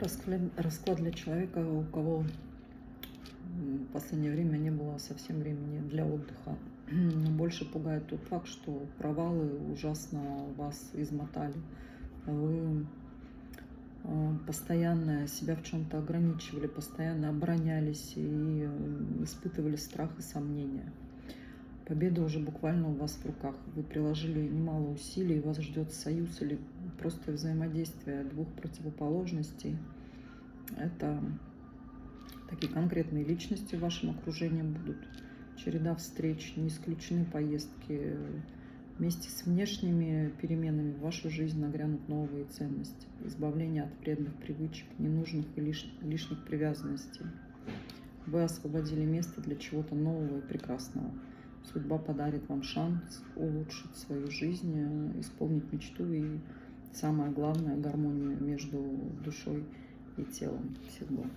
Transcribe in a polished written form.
Расклад для человека, у кого в последнее время не было совсем времени для отдыха. Но больше пугает тот факт, что провалы ужасно вас измотали. Вы постоянно себя в чем-то ограничивали, постоянно оборонялись и испытывали страх и сомнения. Победа уже буквально у вас в руках. Вы приложили немало усилий, вас ждет союз или просто взаимодействие двух противоположностей. Это такие конкретные личности в вашем окружении будут. Череда встреч, не исключены поездки. Вместе с внешними переменами в вашу жизнь нагрянут новые ценности. Избавление от вредных привычек, ненужных и лишних привязанностей. Вы освободили место для чего-то нового и прекрасного. Судьба подарит вам шанс улучшить свою жизнь, исполнить мечту и, самое главное, гармонию между душой и телом. Всех благ.